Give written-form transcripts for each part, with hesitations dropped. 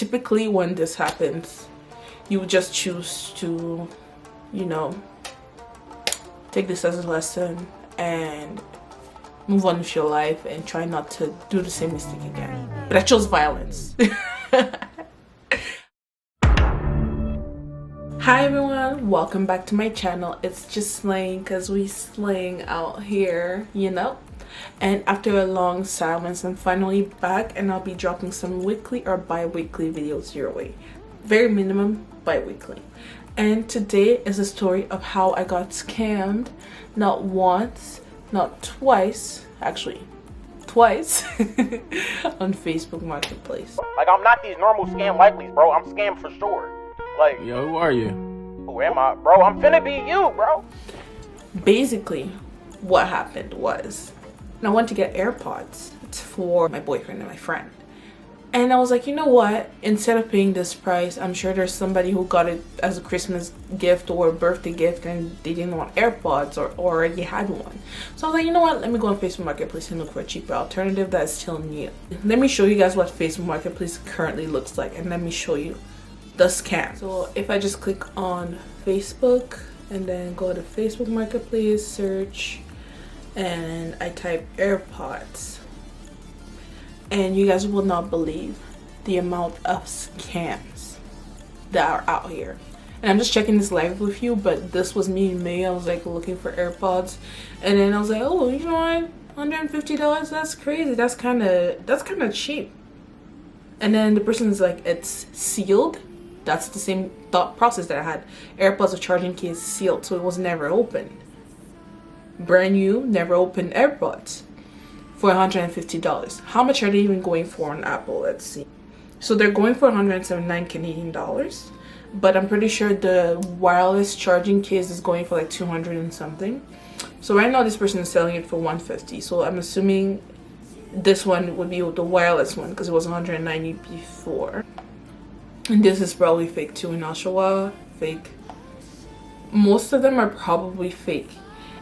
typically when this happens, you would just choose to, you know, take this as a lesson and move on with your life and try not to do the same mistake again. But I chose violence. Hi everyone, welcome back to my channel. It's just slaying because we slaying out here, you know. And after a long silence, I'm finally back, and I'll be dropping some weekly or bi-weekly videos your way. Very minimum bi-weekly. And today is a story of how I got scammed, not once, not twice, actually twice, on Facebook Marketplace. Like, I'm not these normal scam likelies, bro. I'm scammed for sure. Like, yo, who are you? Who am I? Bro, I'm finna be you, bro. Basically, what happened was, I went to get AirPods for my boyfriend and my friend. And I was like, you know what? Instead of paying this price, I'm sure there's somebody who got it as a Christmas gift or a birthday gift and they didn't want AirPods or already had one. So I was like, you know what? Let me go on Facebook Marketplace and look for a cheaper alternative that is still new. Let me show you guys what Facebook Marketplace currently looks like, and let me show you the scam. So if I just click on Facebook and then go to Facebook Marketplace, search, and I type AirPods, and you guys will not believe the amount of scams that are out here. And I'm just checking this live with you, but this was me in May. I was like looking for AirPods, and then I was like, oh, you know what, $150, that's crazy. That's kind of cheap. And then the person is like, it's sealed. That's the same thought process that I had. AirPods with charging case sealed, so it was never opened. Brand new, never opened AirPods for $150. How much are they even going for on Apple? Let's see. So they're going for 179 Canadian dollars, but I'm pretty sure the wireless charging case is going for like 200 and something. So right now this person is selling it for 150. So I'm assuming this one would be the wireless one because it was 190 before. And this is probably fake too in Oshawa. Fake. Most of them are probably fake.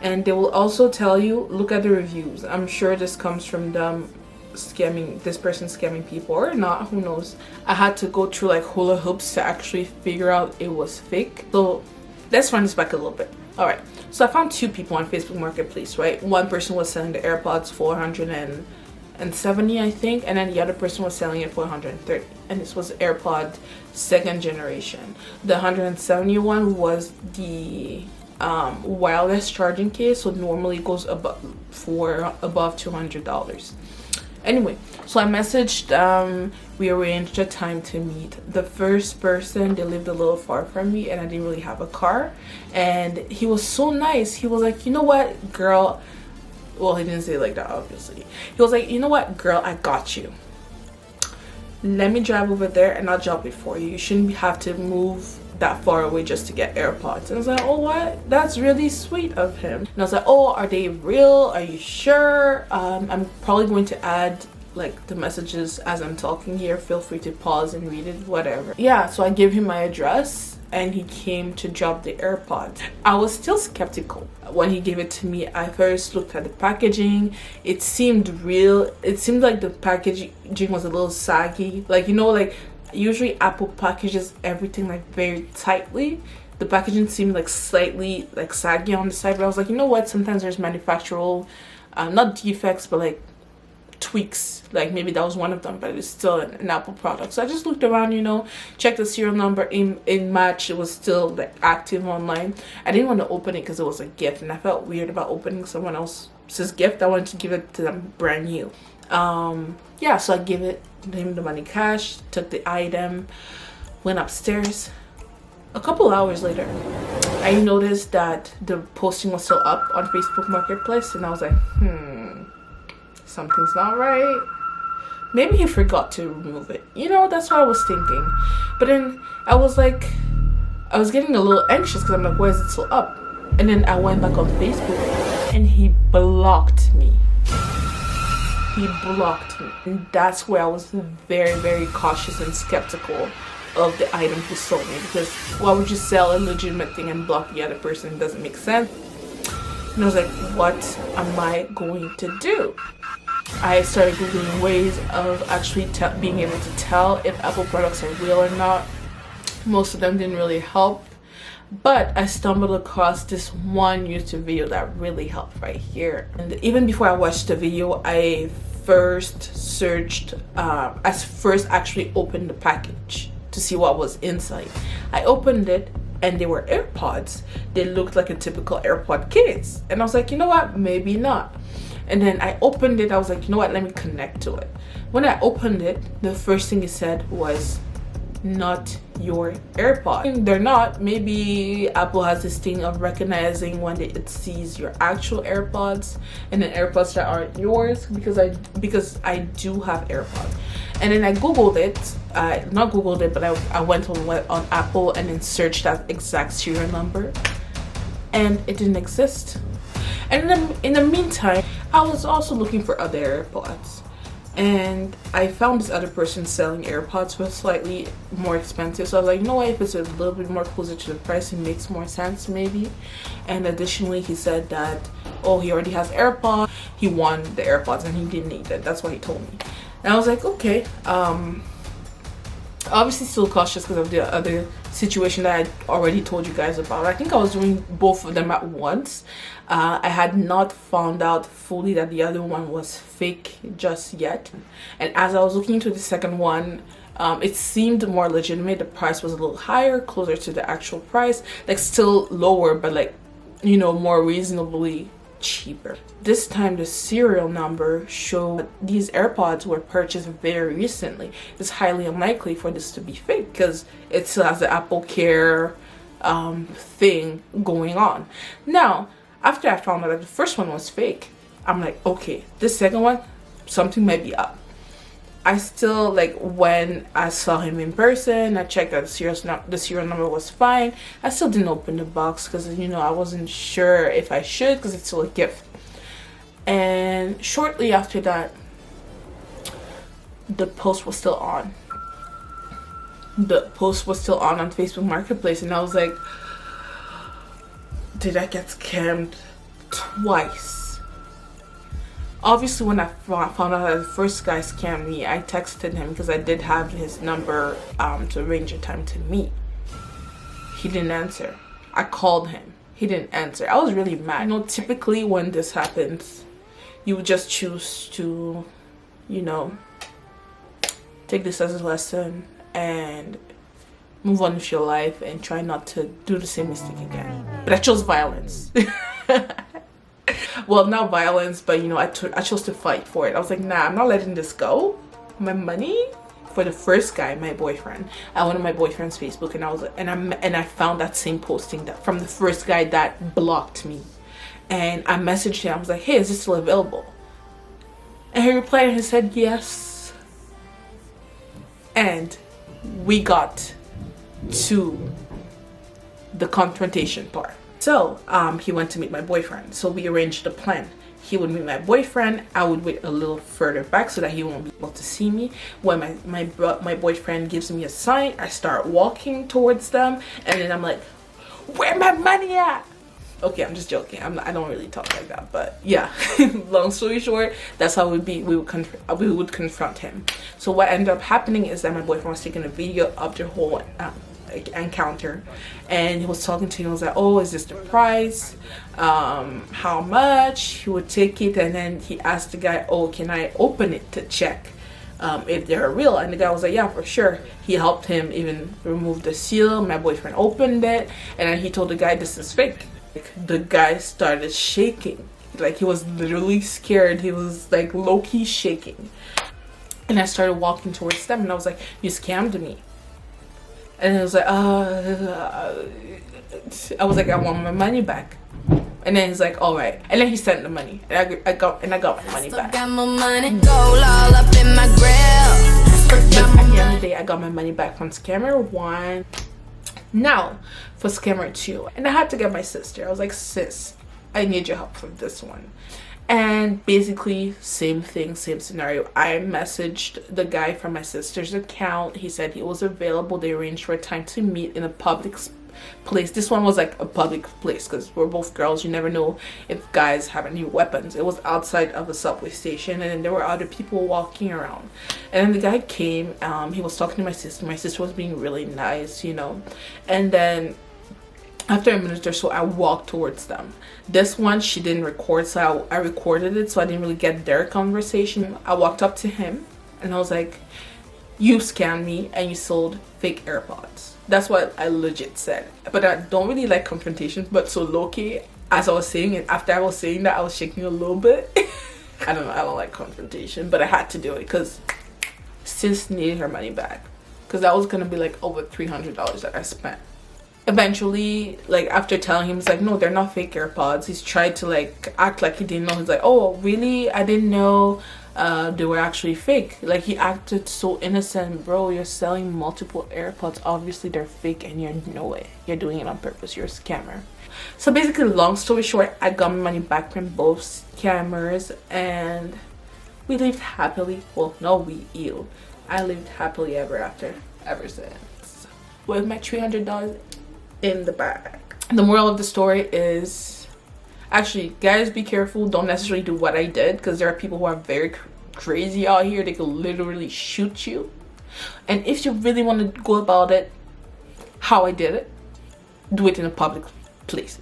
And they will also tell you, look at the reviews. I'm sure this comes from them scamming, this person scamming people, or not, who knows. I had to go through like hula hoops to actually figure out it was fake. So let's run this back a little bit. All right, so I found two people on Facebook Marketplace, right? One person was selling the AirPods for 170, I think, and then the other person was selling it for 130, and this was AirPod second generation. The 171 was the wireless charging case, so normally it goes above $200. Anyway, so I messaged, we arranged a time to meet. The first person, they lived a little far from me and I didn't really have a car, and he was so nice. He was like, you know what, girl, well, he didn't say it like that, obviously. He was like, you know what, girl, I got you. Let me drive over there and I'll drop it for you. You shouldn't have to move that far away just to get AirPods. And I was like, oh, what? That's really sweet of him. And I was like, oh, are they real? Are you sure? I'm probably going to add like the messages as I'm talking here. Feel free to pause and read it, whatever. Yeah, so I gave him my address and he came to drop the AirPods. I was still skeptical when he gave it to me. I first looked at the packaging. It seemed real. It seemed like the packaging was a little saggy. Like, you know, like usually Apple packages everything like very tightly. The packaging seemed like slightly like saggy on the side, but I was like, you know what, sometimes there's manufactural not defects, but like tweaks. Like maybe that was one of them, but it's still an Apple product. So I just looked around, you know, checked the serial number in match. It was still like active online. I didn't want to open it because it was a gift, and I felt weird about opening someone else's gift. I wanted to give it to them brand new. Yeah, so I gave him the money cash, took the item, went upstairs. A couple hours later, I noticed that the posting was still up on Facebook Marketplace, and I was like, something's not right. Maybe he forgot to remove it. You know, that's what I was thinking. But then I was getting a little anxious because I'm like, why is it still up? And then I went back on Facebook and he blocked me. He blocked me. And that's where I was very, very cautious and skeptical of the item he sold me, because why would you sell a legitimate thing and block the other person? It doesn't make sense. And I was like, what am I going to do? I started googling ways of actually being able to tell if Apple products are real or not. Most of them didn't really help, but I stumbled across this one YouTube video that really helped right here. And even before I watched the video, I first searched, I first actually opened the package to see what was inside. I opened it and they were AirPods. They looked like a typical AirPod case, and I was like, you know what, maybe not. And then I opened it. I was like, you know what, let me connect to it. When I opened it, the first thing it said was, not your AirPod. They're not. Maybe Apple has this thing of recognizing when it sees your actual AirPods and then AirPods that aren't yours, because I do have AirPods. And then I googled it, not googled it, but I went on Apple and then searched that exact serial number, and it didn't exist. And then in the meantime, I was also looking for other AirPods, and I found this other person selling AirPods for slightly more expensive. So I was like, you know what, if it's a little bit more closer to the price, it makes more sense maybe. And additionally, he said that, oh, he already has AirPods, he won the AirPods and he didn't need it. That's what he told me. And I was like, okay. Obviously still cautious because of the other situation that I already told you guys about. I think I was doing both of them at once. I had not found out fully that the other one was fake just yet, and as I was looking into the second one, it seemed more legitimate. The price was a little higher, closer to the actual price, like still lower, but like, you know, more reasonably cheaper. This time the serial number showed these AirPods were purchased very recently. It's highly unlikely for this to be fake because it still has the Apple Care thing going on. Now, after I found out that the first one was fake, I'm like, okay, this second one, something might be up. I still, like, when I saw him in person, I checked that the serial number was fine. I still didn't open the box because, you know, I wasn't sure if I should because it's still a gift. And shortly after that, the post was still on. The post was still on Facebook Marketplace, and I was like, did I get scammed twice? Obviously, when I found out that the first guy scammed me, I texted him because I did have his number to arrange a time to meet. He didn't answer. I called him. He didn't answer. I was really mad. You know, typically when this happens, you would just choose to, you know, take this as a lesson and move on with your life and try not to do the same mistake again. But I chose violence. Well, not violence, but you know, I chose to fight for it. I was like, nah, I'm not letting this go. My money for the first guy, my boyfriend. I went on my boyfriend's Facebook, and I was, and I found that same posting that from the first guy that blocked me, and I messaged him. I was like, hey, is this still available? And he replied and he said yes. And we got to the confrontation part. So he went to meet my boyfriend. So we arranged a plan. He would meet my boyfriend. I would wait a little further back so that he won't be able to see me. When my boyfriend gives me a sign, I start walking towards them, and then I'm like, where my money at? Okay, I'm just joking. I don't really talk like that, but yeah. Long story short, that's how we would confront him. So what ended up happening is that my boyfriend was taking a video of the whole encounter, and he was talking to him. He was like, oh, is this the price? How much? He would take it, and then he asked the guy, oh, can I open it to check if they're real? And the guy was like, yeah, for sure. He helped him even remove the seal. My boyfriend opened it, and then he told the guy, this is fake. The guy started shaking, like he was literally scared. He was like low-key shaking, and I started walking towards them, and I was like, you scammed me. And it was like, I was like, I want my money back. And then he's like, all right. And then he sent the money, and I got my money back. But at the end of the day, I got my money back from scammer 1. Now for scammer 2, and I had to get my sister. I was like, sis, I need your help for this one. And basically same thing, same scenario. I messaged the guy from my sister's account. He said he was available. They arranged for a time to meet in a public place. This one was like a public place because we're both girls. You never know if guys have any weapons. It was outside of a subway station, and then there were other people walking around. And then the guy came. He was talking to my sister. My sister was being really nice, you know. And then after a minute or so, I walked towards them. This one she didn't record, so I recorded it, so I didn't really get their conversation. I walked up to him and I was like, you scammed me and you sold fake AirPods. That's what I legit said. But I don't really like confrontations, but so low-key, as I was saying it, after I was saying that, I was shaking a little bit. I don't know, I don't like confrontation, but I had to do it because sis needed her money back, because that was gonna be like over $300 that I spent. Eventually, like after telling him, he's like, no, they're not fake AirPods. He's tried to like act like he didn't know. He's like, oh really, I didn't know they were actually fake. Like he acted so innocent. Bro, you're selling multiple AirPods, obviously they're fake, and you know it. You're doing it on purpose. You're a scammer. So basically, long story short, I got my money back from both scammers, and we lived happily. Well, no, I lived happily ever since, with my $300 in the bag. The moral of the story is, actually, guys, be careful. Don't necessarily do what I did, because there are people who are very crazy out here. They could literally shoot you. And if you really want to go about it how I did it, do it in a public place.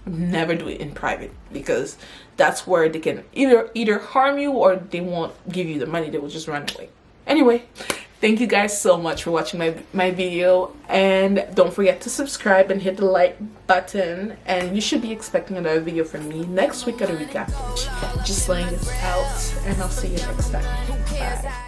Never do it in private, because that's where they can either harm you, or they won't give you the money. They will just run away. Anyway, thank you guys so much for watching my video, and don't forget to subscribe and hit the like button, and you should be expecting another video from me next week or the week after. Just laying this out, and I'll see you next time. Bye.